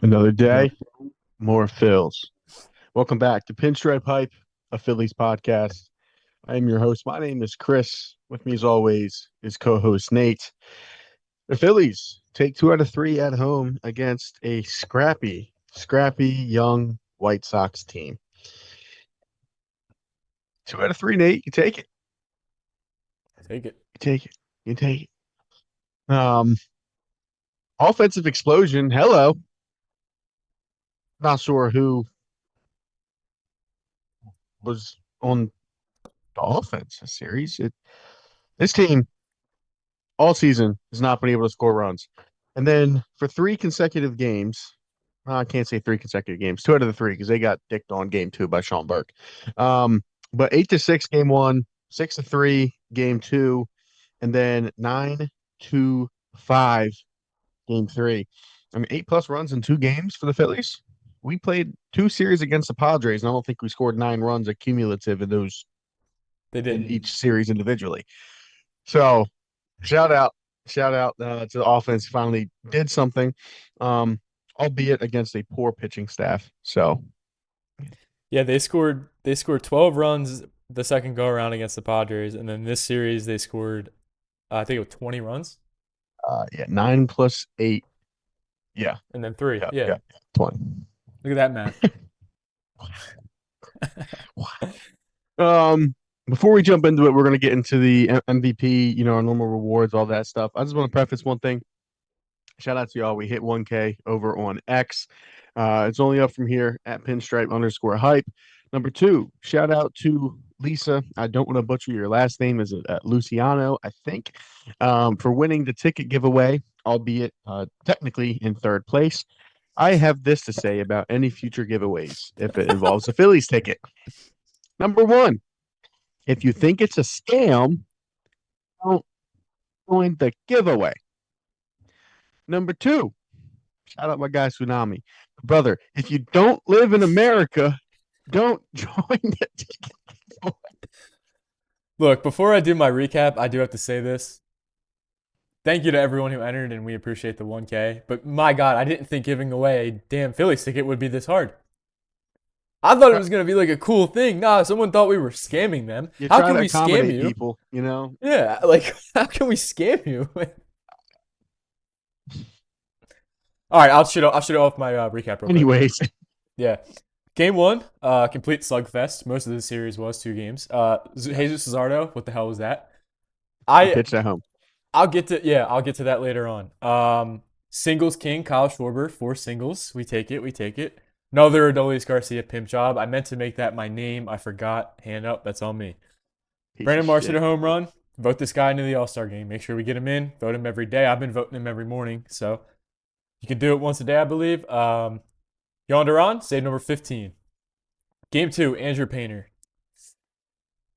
Another day, more Phils. Welcome back to Pinstripehype, a Phillies podcast. I am your host. My name is Chris. With me, as always, is co-host Nate. The Phillies take 2 out of 3 at home against a scrappy young White Sox team. 2 out of 3, Nate. You take it. Take it. You take it. You take it. Offensive explosion. Hello. Not sure who was on the offense this series. This team all season has not been able to score runs. And then for 3 consecutive games, I can't say 3 consecutive games, 2 out of the 3 because they got dicked on game 2 by Sean Burke. But 8-6 game 1, 6-3 game 2, and then 9-5 game 3. I mean, 8+ runs in 2 games for the Phillies. We played 2 series against the Padres, and I don't think we scored 9 runs accumulative in those They in didn't. each series individually. So shout out to the offense. Finally did something, albeit against a poor pitching staff. So Yeah, they scored 12 runs the second go around against the Padres, and then this series they scored I think it was 20 runs, yeah, 9 plus 8. Yeah, and then 3. yeah, Yeah. yeah, 20. Look at that math. Um, Before we jump into it, we're gonna get into the MVP, our normal rewards, all that stuff. I just want to preface one thing. Shout out to y'all. We hit 1K over on X. It's only up from here at pinstripe_hype. Number 2, shout out to Lisa. I don't want to butcher your last name. Is it Luciano, I think, for winning the ticket giveaway, albeit technically in third place. I have this to say about any future giveaways if it involves a Phillies ticket. Number 1, if you think it's a scam, don't join the giveaway. Number 2, shout out my guy Tsunami. Brother, if you don't live in America, don't join it. Look, before I do my recap, I do have to say this. Thank you to everyone who entered, and we appreciate the 1K. But my God, I didn't think giving away a damn Phillies ticket would be this hard. I thought it was going to be like a cool thing. Nah, someone thought we were scamming them. You How try can to we scam accommodate you? people, Yeah, like, how can we scam you? All right, I'll shoot off my recap real quick. Anyways, Yeah. Game 1, complete slugfest. Most of the series was 2 games. Jesus Luzardo, what the hell was that? he pitched at home. I'll get to that later on. Singles king, Kyle Schwarber, 4 singles. We take it. Another Adolis Garcia pimp job. I meant to make that my name. I forgot. Hand up. That's on me. Brandon Marsh hit a home run. Vote this guy into the All-Star game. Make sure we get him in. Vote him every day. I've been voting him every morning. So you can do it once a day, I believe. Yonderon, save number 15. Game 2, Andrew Painter.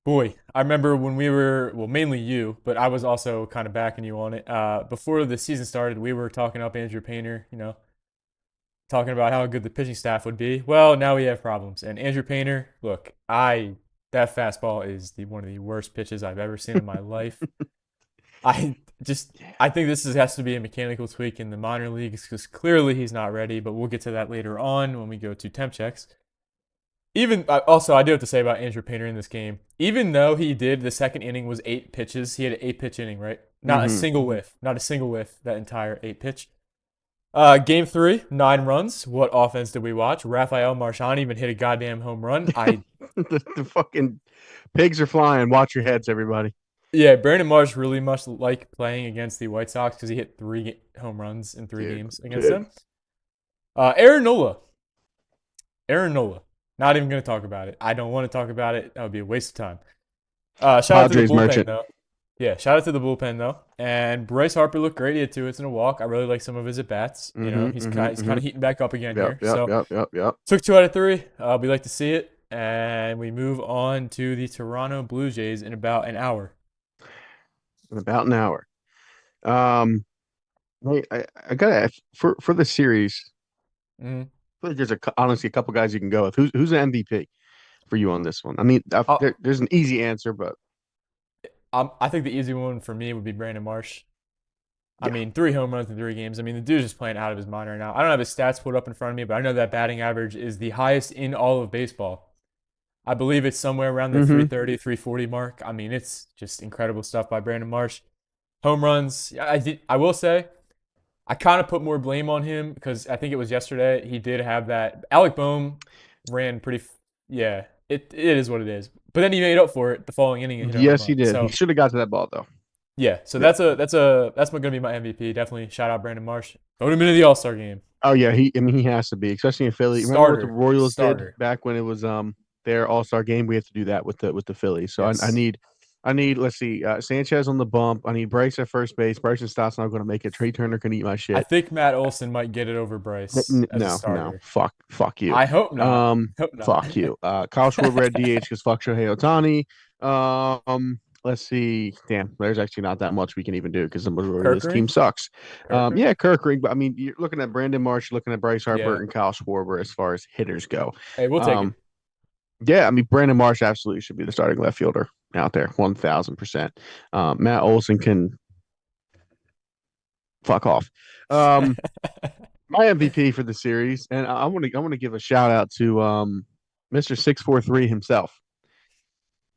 Boy, I remember when we were, well, mainly you, but I was also kind of backing you on it. Before the season started, we were talking up Andrew Painter, talking about how good the pitching staff would be. Well, now we have problems. And Andrew Painter, look, that fastball is one of the worst pitches I've ever seen in my life. I think this has to be a mechanical tweak in the minor leagues because clearly he's not ready, but we'll get to that later on when we go to temp checks. I do have to say about Andrew Painter in this game, even though the second inning was 8 pitches, he had an 8-pitch inning, right? Not a single whiff that entire 8-pitch. Game 3, 9 runs. What offense did we watch? Rafael Marchand even hit a goddamn home run. The fucking pigs are flying. Watch your heads, everybody. Yeah, Brandon Marsh really much like playing against the White Sox because he hit 3 home runs in 3 games against them. Aaron Nola. Not even going to talk about it. I don't want to talk about it. That would be a waste of time. Shout out to the bullpen, merchant. though. Yeah, shout out to the bullpen, though. And Bryce Harper looked great. He had 2 hits and a walk. I really like some of his at-bats. He's kind of heating back up again here. Yep. Took 2 out of 3. We like to see it. And we move on to the Toronto Blue Jays in about an hour. In about an hour. I gotta for the series. Mm-hmm. I feel like there's honestly a couple guys you can go with. Who's an MVP for you on this one? I mean, there's an easy answer, but I think the easy one for me would be Brandon Marsh. I Yeah. mean, 3 home runs in 3 games. I mean, the dude's just playing out of his mind right now. I don't have his stats pulled up in front of me, but I know that batting average is the highest in all of baseball. I believe it's somewhere around the Mm-hmm. 330, 340 mark. I mean, it's just incredible stuff by Brandon Marsh. Home runs, I will say, I kind of put more blame on him because I think it was yesterday. He did have that. Alec Boehm ran pretty. Yeah, it is what it is. But then he made up for it the following inning and hit a home Yes, he run. did. He So should have got to that ball though. yeah, so Yeah. that's going to be my MVP. Definitely shout out Brandon Marsh. Vote him into the All Star game. Oh yeah, I mean, he has to be, especially in Philly. Remember what the Starter, Royals did starter. back when it was their All-Star game? We have to do that with the Phillies. So Yes, I need. Let's see, Sanchez on the bump. I need Bryce at first base. Bryson Stott's not going to make it. Trey Turner can eat my I shit. think Matt Olson might get it over Bryce as a No, starter. fuck you. I hope not. Hope not. Fuck you. Kyle Schwarber at DH because fuck Shohei Ohtani. Let's see. Damn, there's actually not that much we can even do because the majority of this team Kirkering, sucks. Kirkering. Yeah, Kirkring, but I mean, you're looking at Brandon Marsh, looking at Bryce Harper Yeah. and Kyle Schwarber as far as hitters go. Hey, we'll take it. Um, yeah, I mean, Brandon Marsh absolutely should be the starting left fielder out there, 1000%. Matt Olson can fuck off. Um, my MVP for the series, and I want to give a shout out to Mr. 643 himself.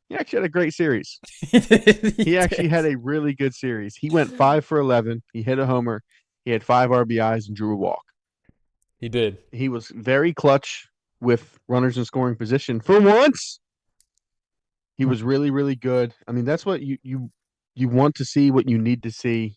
He actually had a great series. He did. He He actually did. had a really good series. He went 5 for 11. He hit a homer. He had 5 RBIs and drew a walk. He did. He was very clutch with runners in scoring position for once. He was really, really good. I mean, that's what you want to see, what you need to see,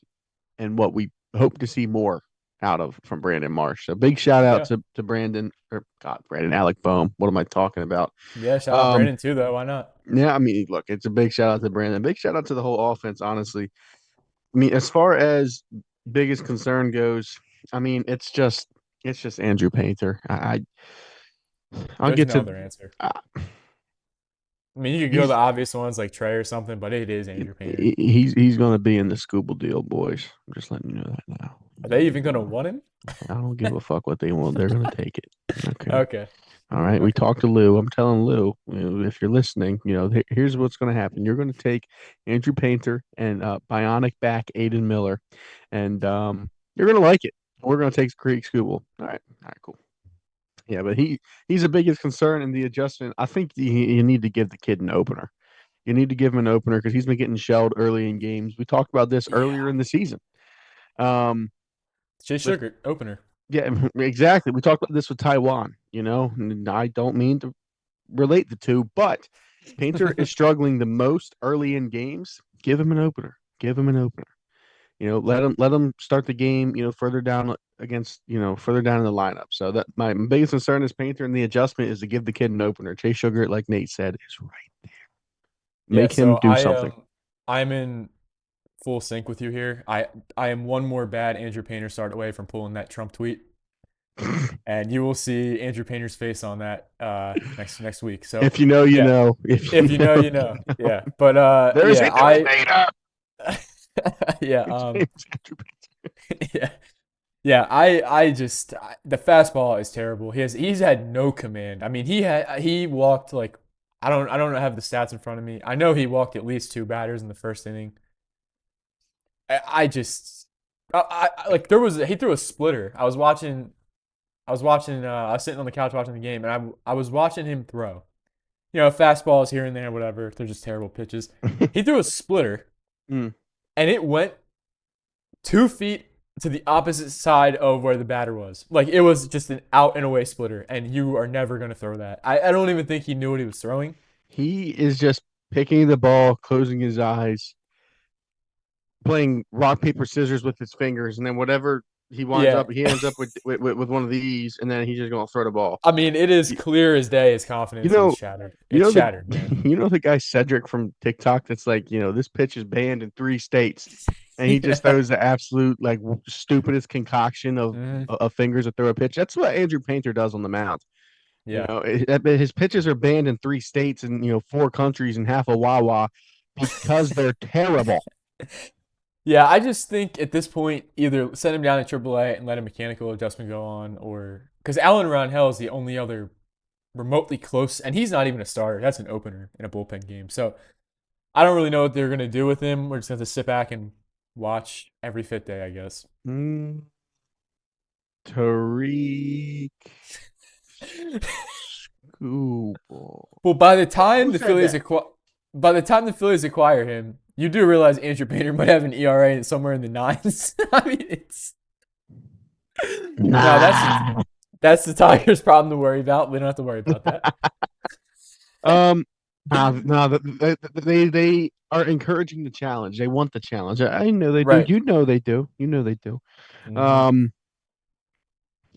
and what we hope to see more out of from Brandon Marsh. So big shout out Yeah. to Brandon or God, Brandon Alec Boehm. What am I talking about? Yeah. Shout out Um, Brandon too, though. Why not? yeah, I mean, look, it's a big shout out to Brandon. Big shout out to the whole offense, honestly. I mean, as far as biggest concern goes, I mean, it's just Andrew Painter. I'll There's get no to other answer. uh, I mean, you could go the he's obvious ones like Trey or something, but it is Andrew Painter. he's going to be in the Scooble deal, boys. I'm just letting you know that now. Are they even gonna want him? I don't give a fuck what they want. They're going to take it. Okay. Okay. All right. We Okay. talked to Lou. I'm telling Lou, if you're listening, here's what's going to happen. You're going to take Andrew Painter and bionic back Aiden Miller, and you're going to like it. We're going to take Creek Scooble. All right. All right. Cool. Yeah, but he's the biggest concern in the adjustment. I think you need to give the kid an opener. You need to give him an opener because he's been getting shelled early in games. We talked about this earlier Yeah. in the season. Um, Jay with Sugar opener. Yeah, exactly. We talked about this with Taiwan. And I don't mean to relate the two, but Painter is struggling the most early in games. Give him an opener. Give him an opener. Let him start the game. Further down against further down in the lineup. So that my biggest concern is Painter, and the adjustment is to give the kid an opener. Chase Sugar, like Nate said, is right. Yeah. Make him So do something. I'm in full sync with you here. I am one more bad Andrew Painter start away from pulling that Trump tweet, and you will see Andrew Painter's face on that next week. So If you know, you yeah, know. If if you you know, know, you you know. know. Yeah. But There's yeah, a new Painter. yeah, His name's Andrew Painter. yeah. Yeah, I just the fastball is terrible. He's had no command. I mean, he walked like I don't have the stats in front of me. I know he walked at least 2 batters in the first inning. I just like there was he threw a splitter. I was sitting on the couch watching the game and I was watching him throw. Fastballs here and there, whatever. They're just terrible pitches. He threw a splitter Mm. and it went 2 feet to the opposite side of where the batter was. Like it was just an out and away splitter, and you are never gonna throw that. I don't even think he knew what he was throwing. He is just picking the ball, closing his eyes, playing rock paper scissors with his fingers, and then whatever Yeah. he ends up with one of these, and then he's just gonna throw the ball. I mean, it is You, clear as day. His you confidence is know, shattered. you It's know the shattered, man. you know the guy Cedric from TikTok that's like, this pitch is banned in 3 states, and he just Yeah. throws the absolute like stupidest concoction Mhm. of fingers to throw a pitch. That's what Andrew Painter does on the mound. Yeah. His pitches are banned in 3 states and 4 countries and half a Wawa because they're terrible. Yeah, I just think at this point, either send him down to AAA and let a mechanical adjustment go on, or because Alan Ronhell is the only other remotely close, and he's not even a starter. That's an opener in a bullpen game. So I don't really know what they're gonna do with him. We're just gonna have to sit back and watch every fit day, I guess. Mm, Tariq Skubal. Well, by the Who time the said Phillies that? acquire, by the time the Phillies acquire him, you do realize Andrew Painter might have an ERA somewhere in the nines. I mean, it's no, Nah. that's the Tigers' problem to worry about. We don't have to worry about that. Um, no, they are encouraging the challenge. They want the challenge. I know they do. Right. You know they do. You know they do. Mm-hmm. Um,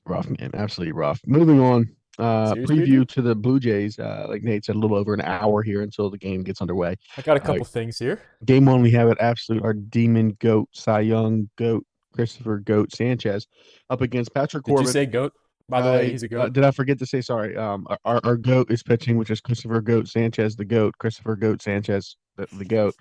rough man, absolutely rough. Moving on. Serious preview. Preview to the Blue Jays. Like Nate said, a little over an hour here until the game gets underway. I got a Uh, couple things here. Game one, we have it absolute our demon goat, Cy Young goat, Christopher Goat Sanchez, up against Patrick Did you Corbin. say goat? By the way, I he's a goat. did I forget to say sorry. Our goat is pitching, which is Christopher Goat Sanchez, the goat. Christopher Goat Sanchez, the goat.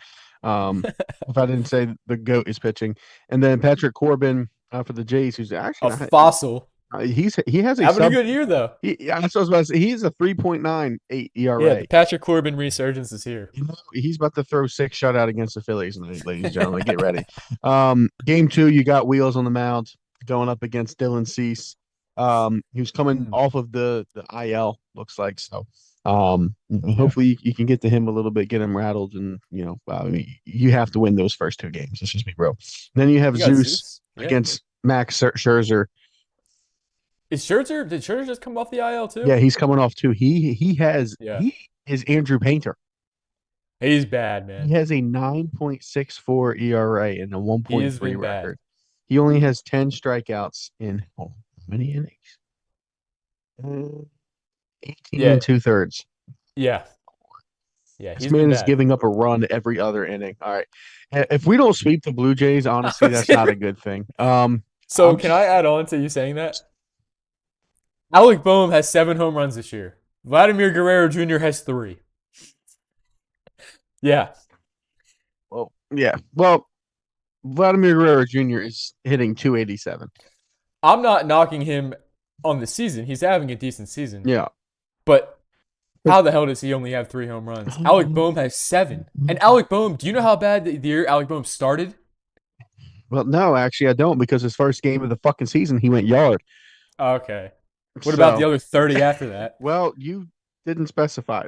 If I didn't say the goat is pitching, and then Patrick Corbin for the Jays, who's A actually not, fossil. he has a Having a sub. good year though. Yeah, that's what I was about to say. He's a 3.98 Yeah, the ERA. Patrick Corbin resurgence is here. You know, he's about to throw six shutout against the Phillies, ladies and gentlemen. Get ready. Game two, you got Wheels on the mound going up against Dylan Cease. He was coming Mm, off of the IL, looks like so. yeah, Hopefully you can get to him a little bit, get him rattled, and I mean, you have to win those first two games. Let's just be real. Then you have you got Zeus Zeus. Yeah, against Max Scherzer. is Scherzer? Did Scherzer just come off the IL too? Yeah, he's coming off too. Yeah, He is Andrew Painter. he's bad, He man. has a 9.64 ERA and a He has 1.3 been bad. record. He only has 10 strikeouts in how many innings? 18 Yeah, and two thirds. yeah, yeah. This He's been man is bad. giving up a run every other inning. All right. If we don't sweep the Blue Jays, I honestly, was that's not gonna- a good thing. So I'm can I add on to you saying that? Alec Boehm has 7 home runs this year. Vladimir Guerrero Jr. has 3. Yeah, well, yeah. Well, Vladimir Guerrero Jr. is hitting 287. I'm not knocking him on the season. He's having a decent season. Yeah. But how the hell does he only have 3 home runs? Alec Boehm has 7. And Alec Boehm, do you know how bad the year Alec Boehm started? Well, no, actually, I don't because his first game of the fucking season, he went yard. Okay. What about the So, other 30 after that? well, you didn't specify.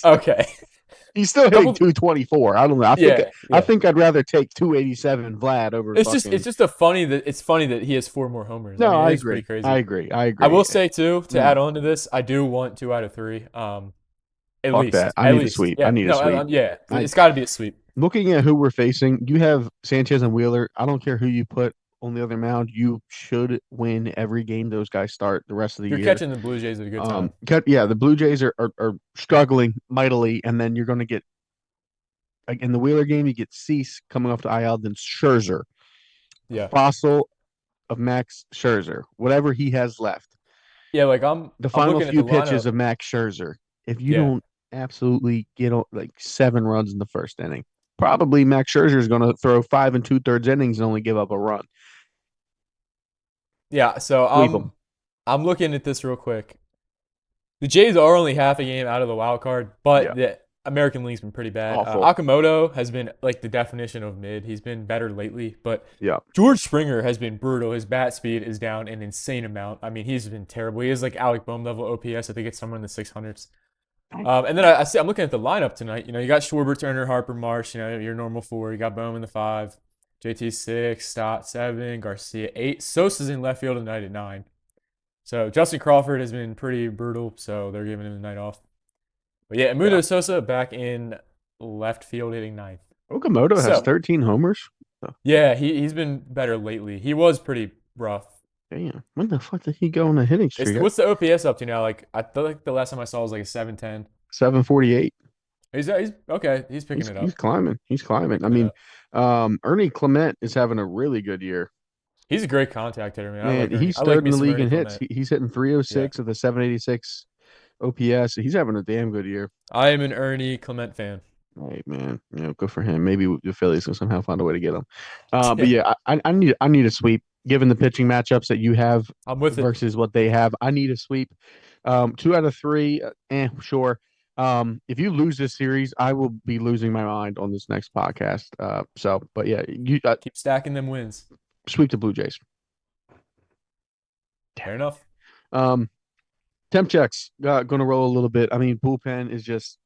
Okay. He's still hitting Couple 224. I don't know. yeah, I yeah. think I'd rather take 287 Vlad over It's fucking. just a funny that it's funny that he has 4 more homers. I No, mean, I it is pretty agree. I crazy. agree. I I agree. will say too, to Mm, add on to this, I do want 2 out of 3. At fuck that. least. I At need a least. sweep. I Yeah. need a No, sweep. yeah. I It's gotta be a sweep. looking at who we're facing. You have Sanchez and Wheeler. I don't care who you put on the other mound. You should win every game those guys start the rest of the You're year. catching the Blue Jays at a good time. Yeah, the Blue Jays are struggling mightily, and then you're going to get like in the Wheeler game, you get Cease coming off the IL, then Scherzer, a Yeah. fossil of Max Scherzer, whatever he has left. Yeah, like I'm The I'm final looking at the few pitches lineup. of Max Scherzer. If you Yeah. don't absolutely get like 7 runs in the first inning, probably Max Scherzer is going to throw 5 2/3 innings and only give up a run. Yeah, so Sweep them. I'm looking at this real quick. The Jays are only half a game out of the wild card, but Yeah, the American League's been pretty bad. awful. Akamoto has been like the definition of mid. He's been better lately, but Yeah, George Springer has been brutal. His bat speed is down an insane amount. I mean, he's been terrible. He is like Alec Boehm level OPS. I think it's somewhere in the 600s. And then I see I'm looking at the lineup tonight. You got Schwarber, Turner, Harper, Marsh. Your normal 4. You got Boehm in the 5, JT 6, Stott 7, Garcia 8. Sosa's in left field tonight at 9. So Justin Crawford has been pretty brutal, so they're giving him the night off. But yeah, yeah. Mundo Sosa back in left field hitting 9th. Okamoto has So 13 homers. Oh, yeah, he's been better lately. He was pretty rough. damn, when the fuck did he go on a hitting streak? What's the OPS up to now? Like I feel like the last time I saw was like a 710. 748. He's okay. He's picking it He's up. climbing. He's climbing. I Picking it mean, up. Ernie Clement is having a really good year. He's a great contact hitter, man. I Man, like Ernie. he's I like third in me the some league Ernie in hits. Clement. He's hitting Yeah, 306 of the 786 OPS. He's having a damn good year. I am an Ernie Clement fan. Hey man, good for him. Maybe the Phillies can somehow find a way to get him. But yeah, I need a sweep. Given the pitching matchups that you have I'm with it. versus what they have, I need a sweep. 2 out of 3, sure. If you lose this series, I will be losing my mind on this next podcast. But yeah, you Keep stacking them wins. sweep the Blue Jays. Fair enough. Um, Temp checks going to roll a little bit. I mean, bullpen is just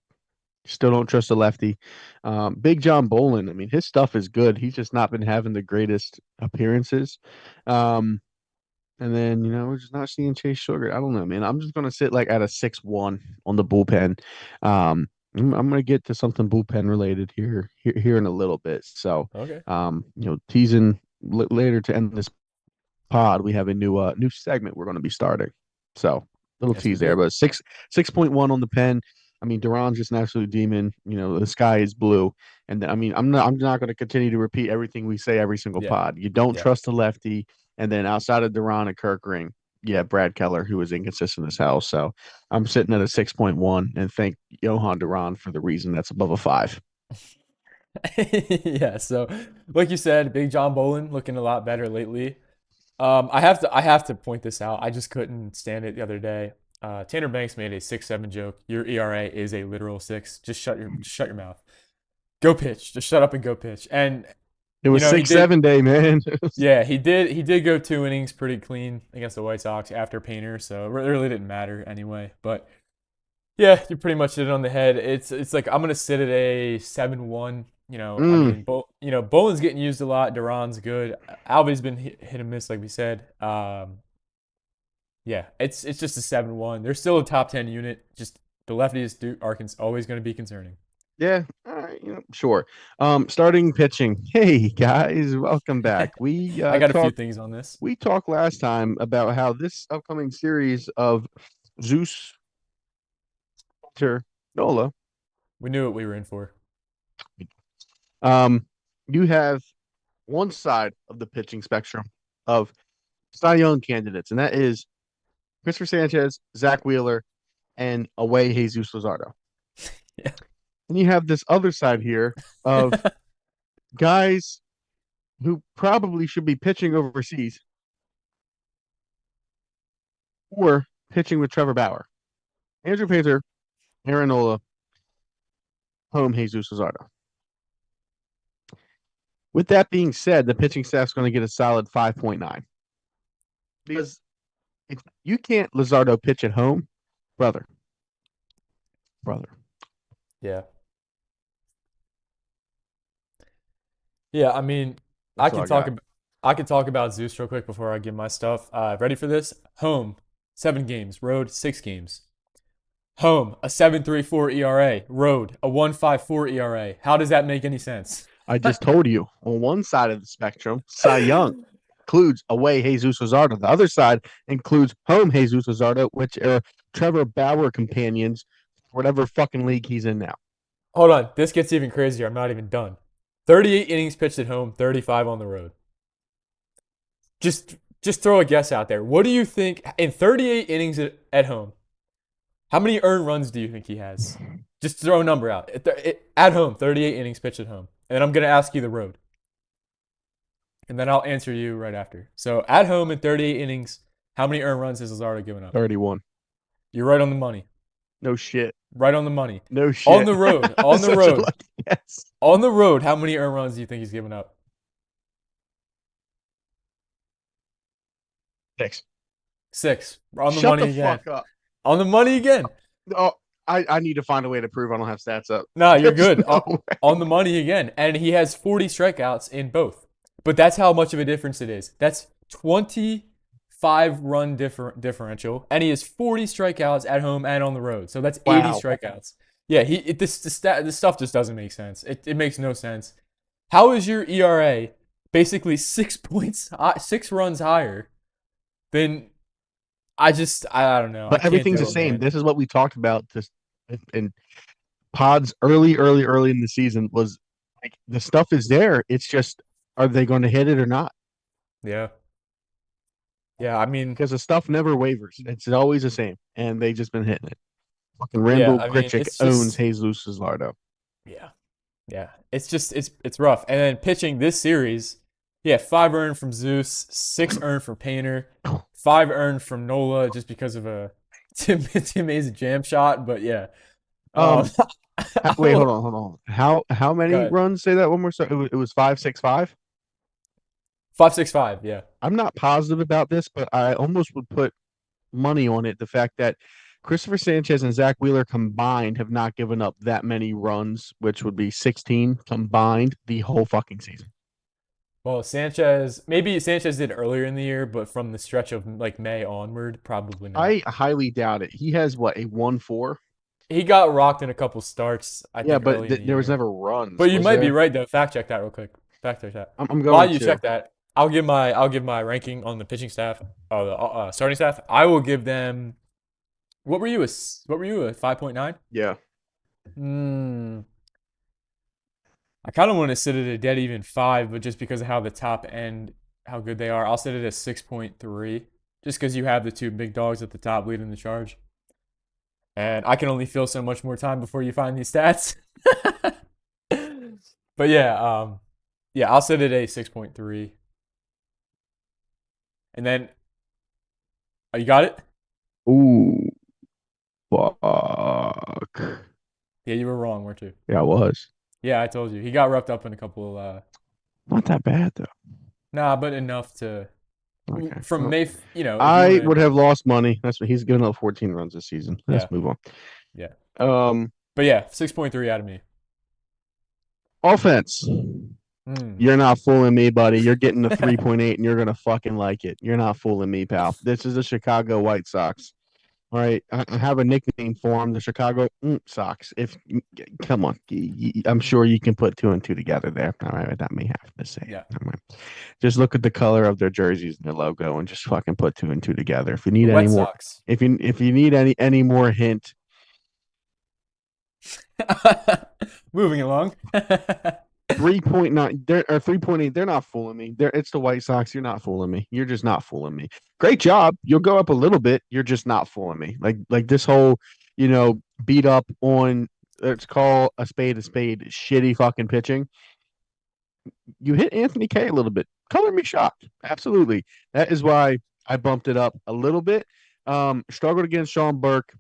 still don't trust the lefty. Big John Bolin. I mean, his stuff is good. He's just not been having the greatest appearances. Um, And then, we're just not seeing Chase Sugar. I don't know, man. I'm just gonna sit like at a 6-1 on the bullpen. I'm gonna get to something bullpen related here in a little bit. So, Okay. teasing later to end this pod, we have a new segment we're gonna be starting. So, little Yes, we tease there, do. but 6.1 on the pen. I mean, Duran's just an absolute demon. The sky is blue. And I mean, I'm not going to continue to repeat everything we say every single Yeah. pod. You don't Yeah. trust the lefty. And then outside of Duran and Kirkring, yeah, Brad Keller, who is inconsistent as hell. So I'm sitting at a 6.1 and thank Johan Duran for the reason that's above a 5. Yeah. So, like you said, Big John Bolin looking a lot better lately. I have to point this out. I just couldn't stand it the other day. Tanner Banks made a 6-7 joke. Your ERA is a literal 6. Just shut your mouth. Go pitch. Just shut up and go pitch. And It was he six did. seven day, man. Yeah, he did go 2 innings pretty clean against the White Sox after Painter, so it really didn't matter anyway. But yeah, you pretty much hit it on the head. It's like I'm gonna sit at a 7-1. I Mm, mean, Bolin's getting used a lot. Duran's good. Alvy's been hit and miss, like we said. Yeah, it's just a 7-1. They're still a top 10 unit. Just the lefties are always going to be concerning. yeah, all right, sure. Starting pitching. Hey guys, welcome back. We I got a few talked things on this. we talked last time about how this upcoming series of Zeus Hunter Nola, We knew what we were in for. um, you have one side of the pitching spectrum of Cy Young candidates, and that is Christopher Sanchez, Zach Wheeler, and away Jesus Luzardo. Yeah. And you have this other side here of guys who probably should be pitching overseas or pitching with Trevor Bauer. Andrew Painter, Aaron Nola, home Jesus Luzardo. With that being said, the pitching staff's going to get a solid 5.9 because if you can't Luzardo pitch at home, brother, brother. Yeah. Yeah, I mean, I That's all can I talk got. about I can talk about Zeus real quick before I give my stuff. Ready for this? Home, 7 games. Road, 6 games. Home, a 7.34 ERA. Road, a 1.54 ERA. How does that make any sense? I just told you on one side of the spectrum, Cy Young includes away Jesus Luzardo. The other side includes home Jesus Luzardo, which are Trevor Bauer companions, whatever fucking league he's in now. Hold on, this gets even crazier. I'm not even done. 38 innings pitched at home, 35 on the road. Just throw a guess out there. What do you think in 38 innings at home? How many earned runs do you think he has? Just throw a number out. At home, 38 innings pitched at home. And then I'm going to ask you the road. And then I'll answer you right after. So at home in 38 innings, how many earned runs has Lazardo given up? 31. You're right on the money. No shit. Right on the money. No On shit. the road. On the Such a road. lucky guess. On the road, how many earned runs do you think he's given up? 6. 6. On the Shut money the again. fuck up. On the money again. Oh, I need to find a way to prove I don't have stats up. No, you're There's good. no way. On the money again. And he has 40 strikeouts in both. But that's how much of a difference it is. That's 25 run differential. And he has 40 strikeouts at home and on the road. So that's 80 Wow. strikeouts. Yeah, this stuff just doesn't make sense. It makes no sense. How is your ERA basically 6 runs higher than I don't know. I But can't everything's the do it, same. man. This is what we talked about this in pods early in the season was like the stuff is there. It's just are they going to hit it or not? Yeah. Yeah, I mean, Because the stuff never wavers. It's always the same, and they just been hitting it. Fucking yeah, Rambo I mean, Grichuk it's owns just Jesus Luzardo. yeah. Yeah. It's rough. And then pitching this series, yeah, 5 earned from Zeus, 6 earned from Painter, 5 earned from Nola just because of a Tim Mays jam shot, but yeah. Um, Um, wait, hold on. How Go many ahead. runs? Say that one more. So it was 5-6-5. 565. Yeah. I'm not positive about this, but I almost would put money on it. The fact that Christopher Sanchez and Zach Wheeler combined have not given up that many runs, which would be 16 combined the whole fucking season. Well, maybe Sanchez did earlier in the year, but from the stretch of like May onward, probably not. I highly doubt it. He has what, a 1-4? He got rocked in a couple starts, I Yeah, think, but early in the there was year. never runs, But you was might be there? right though. Fact check that real quick. Fact check that. I'm While going you to. check that, I'll give my ranking on the pitching staff, the starting staff. I will give them. What were you a 5.9? Yeah. Hmm. I kind of want to sit at a dead even five, but just because of how the top end, how good they are, I'll sit it at 6.3. Just because you have the two big dogs at the top leading the charge, and I can only feel so much more time before you find these stats. But yeah, I'll set it at a 6.3. And then, oh, you got it? Ooh, fuck. Yeah, you were wrong, weren't you? Yeah, I was. Yeah, I told you. He got roughed up in a couple Not that bad though. nah, but enough to Okay. from Well, May, if you want I to, would have lost money. That's what he's given up 14 runs this season. Let's yeah, move on. yeah. Um, But yeah, 6.3 out of me. offense. Hmm. You're not fooling me, buddy. You're getting the 3.8 and you're gonna fucking like it. You're not fooling me, pal. This is the Chicago White Sox. All right, I have a nickname for them, the Chicago Sox. If come on, I'm sure you can put two and two together there. All right, without me having to say it. Yeah. All right. Just look at the color of their jerseys and their logo, and just fucking put two and two together. If you The need any Wet more, Sox. if you need any more hint, Moving along. 3.9, or 3.8, they're not fooling me. It's the White Sox. You're not fooling me. You're just not fooling me. Great job. You'll go up a little bit. You're just not fooling me. Like this whole, beat up on, let's call a spade, shitty fucking pitching. You hit Anthony K a little bit. Color me shocked. Absolutely. That is why I bumped it up a little bit. Struggled against Sean Burke,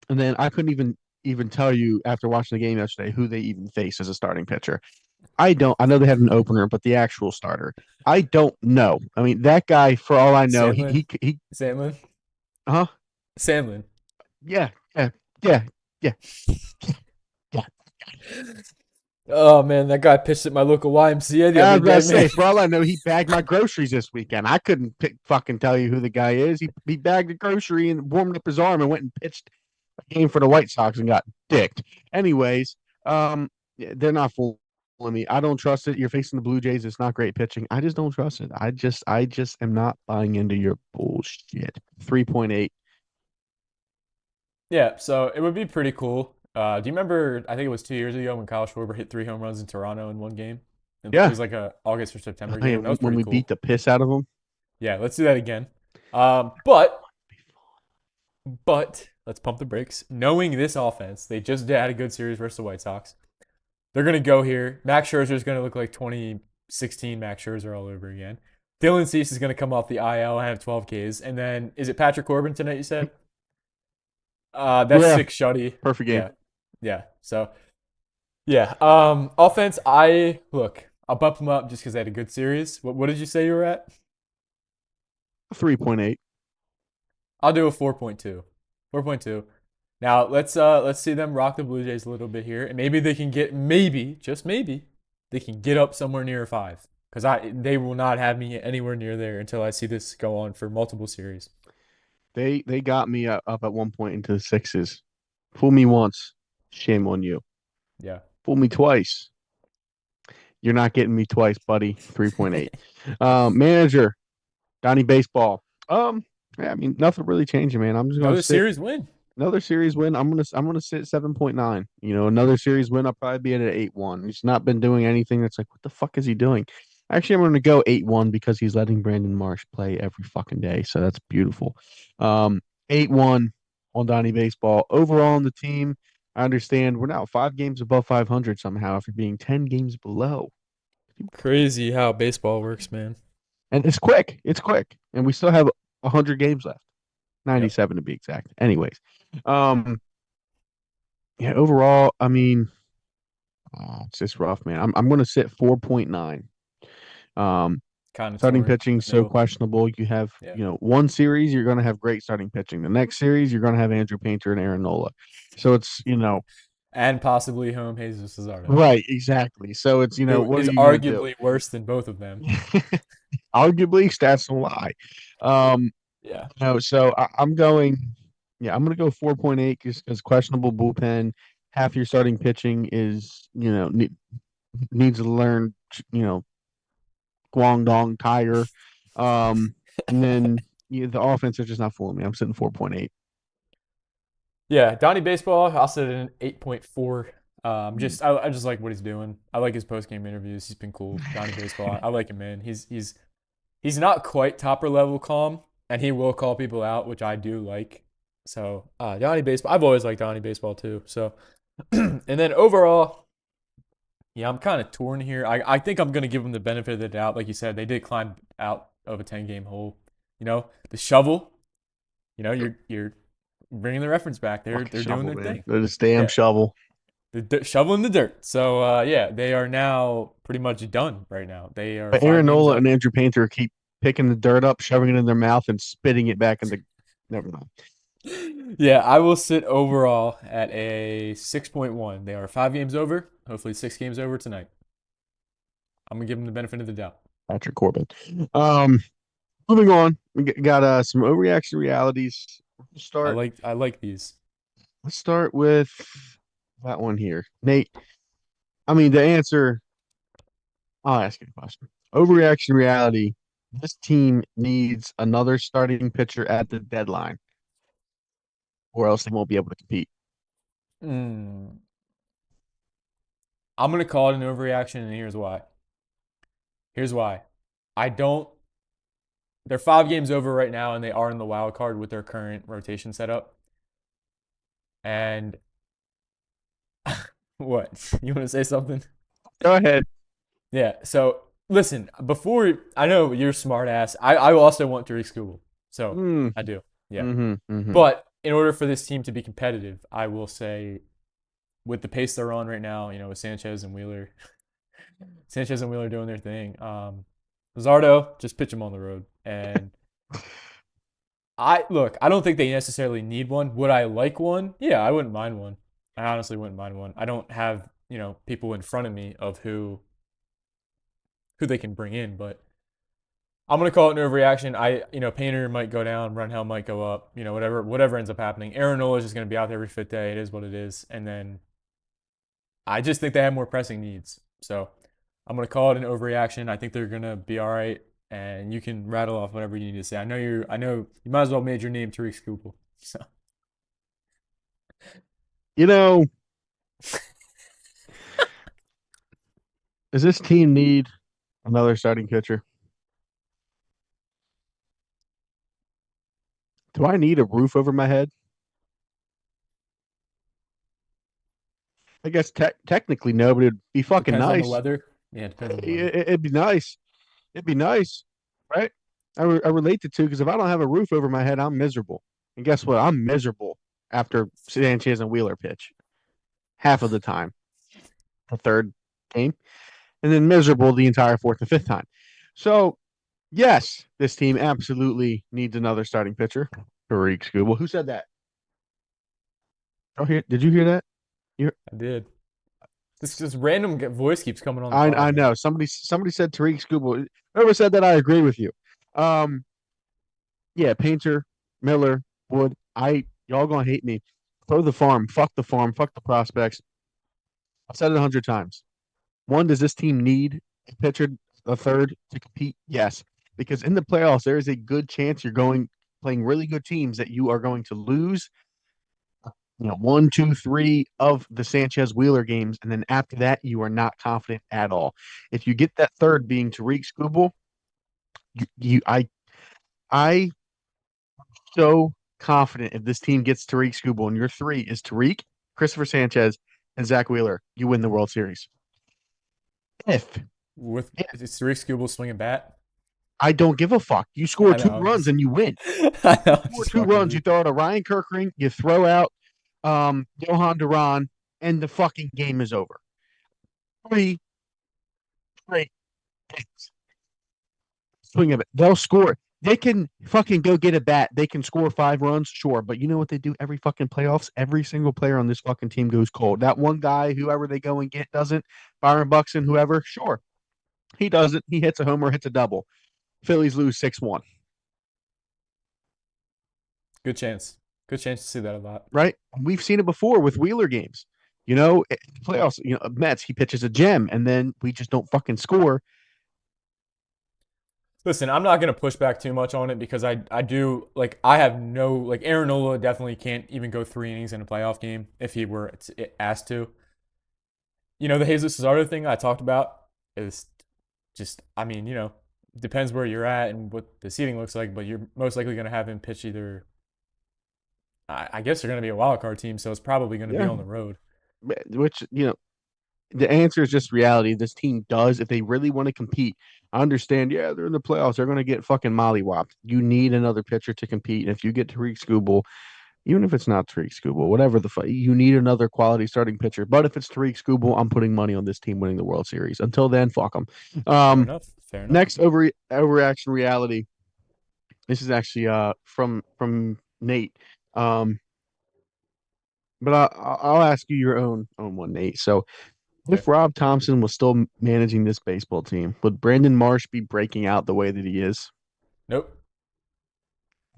and then I couldn't even tell you after watching the game yesterday who they even faced as a starting pitcher. I don't. I know they had an opener, but the actual starter, I don't know. I mean, that guy, for all I know, he Sandlin. he he. Sandlin. Huh? Sandlin. Yeah, yeah, yeah, yeah, yeah. Oh man, that guy pitched at my local YMCA the I was other about to day, say, man. for all I know, he bagged my groceries this weekend. I couldn't fucking tell you who the guy is. He bagged a grocery and warmed up his arm and went and pitched a game for the White Sox and got dicked. Anyways, they're not fooling me. I don't trust it. You're facing the Blue Jays. It's not great pitching. I just don't trust it. I just am not buying into your bullshit. 3.8. Yeah, so it would be pretty cool. Do you remember? I think it was 2 years ago when Kyle Schwarber hit 3 home runs in Toronto in one game. It Yeah. was like a August or September Hey, game. That was when pretty we beat cool. the piss out of them. Yeah, let's do that again. But let's pump the brakes. Knowing this offense, they just had a good series versus the White Sox. They're gonna go here. Max Scherzer is gonna look like 2016 Max Scherzer all over again. Dylan Cease is gonna come off the IL and have 12 Ks. And then is it Patrick Corbin tonight? You said. That's Yeah. six shutty. Perfect game. Yeah, yeah. So yeah. Offense. I'll bump them up just because they had a good series. What did you say you were at? 3.8. I'll do a 4.2. 4.2. Now let's see them rock the Blue Jays a little bit here, and maybe they can get just maybe they can get up somewhere near a five. Because they will not have me anywhere near there until I see this go on for multiple series. They got me up at one point into the sixes. Fool me once, shame on you. Yeah. Fool me twice. You're not getting me twice, buddy. 3.8. Manager, Donnie Baseball. Yeah, I mean, nothing really changing, man. I'm just gonna Another sit series win. another series win. I'm gonna sit 7.9. Another series win. I'll probably be at an 8-1. He's not been doing anything that's like, what the fuck is he doing? Actually, I'm gonna go 8-1 because he's letting Brandon Marsh play every fucking day. So that's beautiful. 8-1 on Donnie Baseball. Overall on the team, I understand we're now 5 games above 500 somehow after being 10 games below. Crazy how baseball works, man. And it's quick. It's quick. And we still have 100 games left. Yep. 97 to be exact. Anyways, um, Yeah, overall, I mean, it's just rough, man. I'm going to sit 4.9. Um, Kind of Starting torn in pitching the so middle. questionable. You have, Yeah. one series you're going to have great starting pitching. The next series you're going to have Andrew Painter and Aaron Nola. So it's, And possibly home Jesus Luzardo, right, exactly. So it's, who what are is you going to arguably worse than both of them. do? Arguably, stats don't lie. Um, Yeah. so I'm going, yeah, I'm going to go 4.8 because questionable bullpen. Half your starting pitching is, needs to learn, Guangdong Tiger. And then the offense is just not fooling me. I'm sitting 4.8. Yeah, Donnie Baseball, I'll set it in 8.4. I just like what he's doing. I like his post game interviews. He's been cool. Donnie Baseball, I like him, man. He's not quite topper level calm, and he will call people out, which I do like. So Donnie Baseball, I've always liked Donnie Baseball too. So and then overall, yeah, I'm kind of torn here. I think I'm gonna give him the benefit of the doubt. Like you said, they did climb out of a 10 game hole. The shovel. You're bringing the reference back. Fucking They're doing shovel, their man. thing. They're this damn Yeah, shovel. they're shoveling the dirt. So yeah, they are now pretty much done right now. They are But five Aaron games Nola up. and Andrew Painter keep picking the dirt up, shoving it in their mouth, and spitting it back in the. Never mind. Yeah, I will sit overall at a 6.1. They are 5 games over. Hopefully 6 games over tonight. I'm gonna give them the benefit of the doubt. Patrick Corbin. Um, Moving on. We got some overreaction realities. Let's I start. like I like these. Let's start with that one here, Nate. I mean, the answer. I'll ask you a question. Overreaction reality. This team needs another starting pitcher at the deadline, or else they won't be able to compete. Mm. I'm gonna call it an overreaction, and here's why. Here's why. I don't. They're 5 games over right now, and they are in the wild card with their current rotation setup. And what? You want to say something? Go ahead. Yeah. So listen, before I know you're smart ass, I also want Tariq Skubal. So Mm, I do. Yeah. mm-hmm. But in order for this team to be competitive, I will say with the pace they're on right now, with Sanchez and Wheeler doing their thing. Luzardo, just pitch him on the road. And I don't think they necessarily need one. Would I like one? Yeah, I wouldn't mind one. I honestly wouldn't mind one. I don't have, people in front of me of who they can bring in, but I'm gonna call it an overreaction. Painter might go down, Runhell might go up, whatever ends up happening. Aaron Nola is just gonna be out there every fifth day. It is what it is. And then I just think they have more pressing needs. So I'm gonna call it an overreaction. I think they're gonna be all right. And you can rattle off whatever you need to say. I know you might as well made your name Tariq Skubal. So You know, does this team need another starting pitcher? Do I need a roof over my head? I guess technically no, but it'd be fucking depends on the nice. weather. Yeah, it depends on the weather. It'd be nice. It'd be nice, right? I relate the two because if I don't have a roof over my head, I'm miserable. And guess what? I'm miserable after Sanchez and Wheeler pitch half of the time, the third game, and then miserable the entire fourth and fifth time. So, yes, this team absolutely needs another starting pitcher. Tariq Skubal. Who said that? Oh, did you hear that? You I did. This random voice keeps coming on the I pod, man. know somebody said Tariq Skubal. Whoever said that, I agree with you. Um, yeah, Painter, Miller, Wood. Y'all gonna hate me. Throw the farm. Fuck the farm. Fuck the prospects. I've said it 100 times. One, does this team need a pitcher, a third to compete? Yes, because in the playoffs there is a good chance you're going playing really good teams that you are going to lose. One, two, three of the Sanchez Wheeler games, and then after that you are not confident at all. If you get that third being Tariq Skubal, I so confident if this team gets Tariq Skubal and your three is Tariq, Christopher Sanchez, and Zach Wheeler, you win the World Series. If, With if is Tariq Skubal swinging bat? I don't give a fuck, you score I two know. runs and you win. I know. I'm Score just two fucking runs, with you you. throw out a Ryan Kirkring, you throw out Johan Duran, and the fucking game is over. Three, three, swing of it. They'll score. They can fucking go get a bat. They can score 5 runs, sure. But you know what they do every fucking playoffs? Every single player on this fucking team goes cold. That one guy, whoever they go and get, doesn't. Byron Buxton, whoever, sure. He doesn't. He hits a homer, hits a double. Phillies lose 6-1. Good chance. Good chance to see that a lot. Right? We've seen it before with Wheeler games. Playoffs, Mets, he pitches a gem and then we just don't fucking score. Listen, I'm not gonna push back too much on it because I do like I have no like Aaron Nola definitely can't even go 3 innings in a playoff game if he were asked to. The Jesus Cesaro thing I talked about is just depends where you're at and what the seating looks like, but you're most likely gonna have him pitch either. I guess they're gonna be a wild card team, so it's probably gonna be Yeah. on the road. Which, the answer is just reality. This team does, if they really want to compete. I understand, yeah, they're in the playoffs. They're going to get fucking mollywopped. You need another pitcher to compete. And if you get Tariq Skubal, even if it's not Tariq Skubal, whatever the fuck, you need another quality starting pitcher. But if it's Tariq Skubal, I'm putting money on this team winning the World Series. Until then, fuck them. Fair enough. Fair enough. Next overreaction reality. This is actually from Nate. Um, but I'll ask you your own one, Nate. So Okay. if Rob Thompson was still managing this baseball team, would Brandon Marsh be breaking out the way that he is? Nope.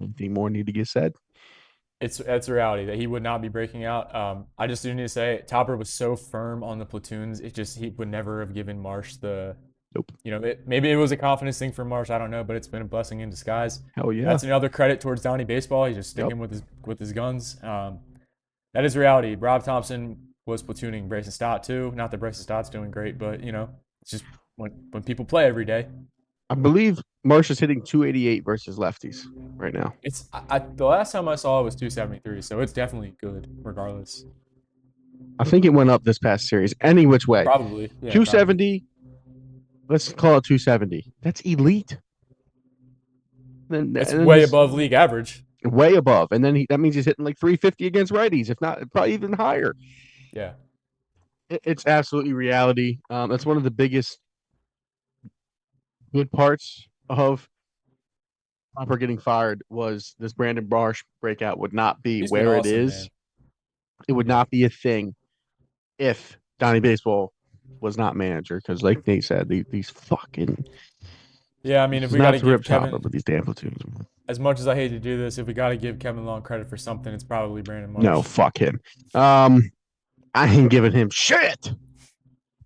Anything more need to get said? It's a reality that he would not be breaking out. I just do need to say Topper was so firm on the platoons. He would never have given Marsh the Nope. maybe it was a confidence thing for Marsh. I don't know, but it's been a blessing in disguise. Hell yeah. That's another credit towards Donnie Baseball. He's just Yep. sticking with his guns. That is reality. Rob Thompson was platooning Bryson Stott too. Not that Bryson Stott's doing great, but it's just when people play every day. I believe Marsh is hitting 288 versus lefties right now. The last time I saw it was 273, so it's definitely good regardless. I think it went up this past series. Any which way. Probably, yeah, probably. 270. Let's call it 270. That's elite. It's And way above league average. way above. And then that means he's hitting like 350 against righties, if not probably even higher. Yeah. It's absolutely reality. That's one of the biggest good parts of Hopper getting fired was this Brandon Marsh breakout would not be He's been where it awesome, is. man. It would Yeah. not be a thing if Donnie Baseball was not manager. Because, like Nate said, these fucking Yeah, I mean, if we got not to to rip give Chopper, Kevin, but these damn platoons. as much as I hate to do this, if we got to give Kevin Long credit for something, it's probably Brandon No, Marsh. fuck him. I ain't giving him shit.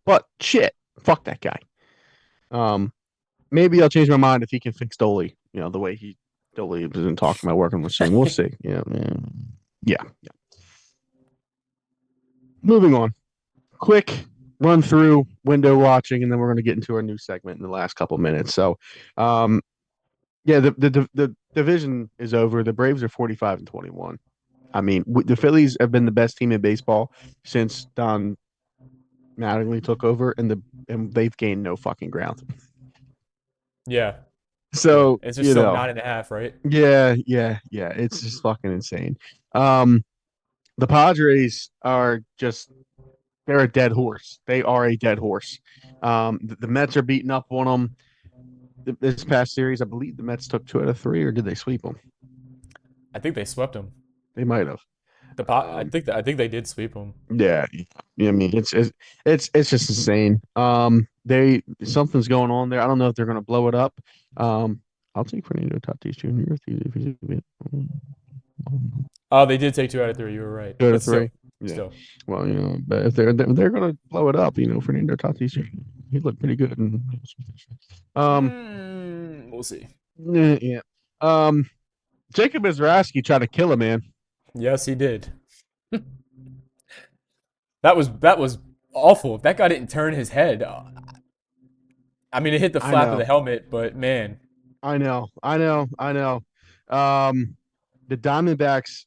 But shit, fuck that guy. Maybe I'll change my mind if he can fix Dolly. The way Dolly isn't talking about working with soon. We'll see. Yeah. Moving on. Quick run through window watching, and then we're going to get into our new segment in the last couple minutes. So, yeah, the division is over. The Braves are 45-21. I mean, the Phillies have been the best team in baseball since Don Mattingly took over, and they've gained no fucking ground. Yeah. Yeah. So, It's just still 9.5, right? yeah. It's just fucking insane. Um, the Padres are just they're a dead horse. They are a dead horse. The Mets are beating up on them. This past series, I believe the Mets took 2 out of 3, or did they sweep them? I think they swept him. They might have. I think they did sweep him. Yeah, I mean it's just insane. They something's going on there. I don't know if they're going to blow it up. I'll take Fernando Tatis Jr. if he's Oh, they did take 2 out of 3. You were right, two out but of three. still, Yeah. still. Well, but if they're going to blow it up, Fernando Tatis Jr. He looked pretty good. Um, We'll see. yeah. Jacob Mizraski tried to kill a man. Yes, he did. That was awful. If that guy didn't turn his head, I mean, it hit the I flap of know. the helmet, but man, I know. The Diamondbacks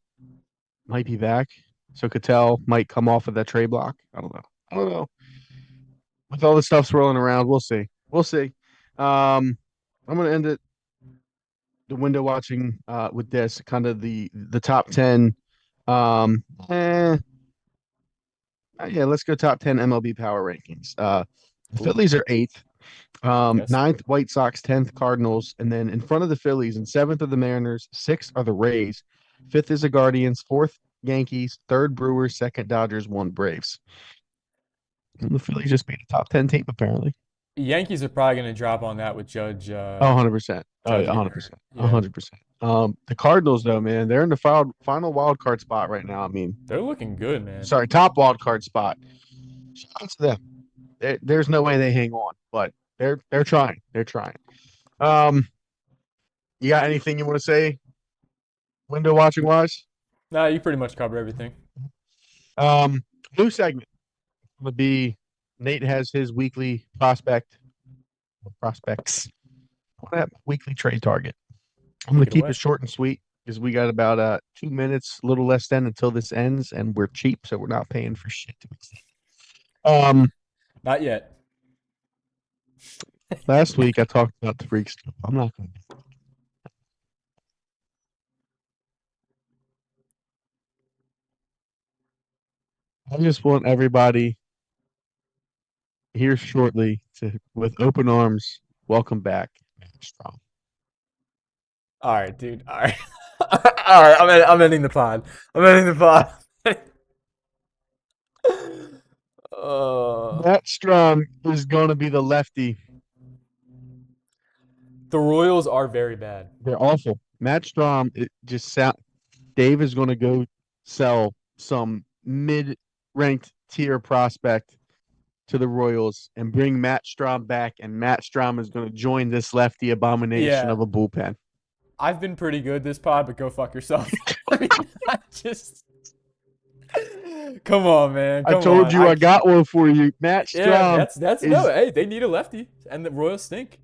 might be back, so Cattell might come off of that trade block. I don't know. With all the stuff swirling around, we'll see. I'm gonna end the window watching with this kind of the top 10 Um, eh, yeah, let's go top 10 MLB power rankings. The Ooh, Phillies are eighth. yes. Ninth, White Sox, 10th, Cardinals, and then in front of the Phillies, and seventh are the Mariners, sixth are the Rays, fifth is the Guardians, fourth, Yankees, third, Brewers, second, Dodgers, one, Braves. And the Phillies just beat a top 10 team, apparently. Yankees are probably going to drop on that with Oh, 100%. Oh, yeah, Judge getting 100%. hurt. Yeah, 100%. The Cardinals, though, man, they're in the final wild card spot right now. I mean, they're looking good, man. sorry, top wild card spot. Shout out to them. There's no way they hang on, but they're trying. They're trying. Um, you got anything you want to say window watching wise? Nah, you pretty much covered everything. Um, New segment would be Nate has his weekly prospects. What that weekly trade target? I'm gonna Take it keep away. it short and sweet because we got about 2 minutes, a little less than until this ends, and we're cheap, so we're not paying for shit to extend. Um, Not yet. Last week I talked about the freak stuff. I'm not gonna. I just want everybody here shortly to, with open arms, welcome back, Strong. All right, dude. All right. All right. I'm ending the pod. I'm ending the pod. uh, Matt Strong is going to be the lefty. the Royals are very bad. They're awful. Matt Strom, it just sound. Dave is going to go sell some mid-ranked tier prospect to the Royals and bring Matt Strom back, and Matt Strom is going to join this lefty abomination Yeah, of a bullpen. I've been pretty good this pod, but go fuck yourself. I mean, I just come on, man. I Come told on. you I got one for you. Matt Yeah, Strom that's no. is Hey, they need a lefty, and the Royals stink.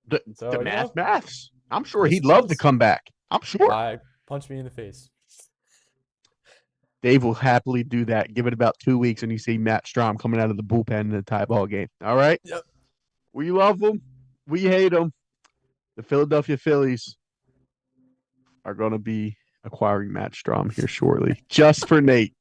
the So you know, maths. I'm sure this he'd is love to this. come back. I'm sure. I punch me in the face. Dave will happily do that. Give it about 2 weeks, and you see Matt Strom coming out of the bullpen in a tie ball game. All right. Yep. We love them. We hate them. The Philadelphia Phillies are going to be acquiring Matt Strom here shortly, just for Nate.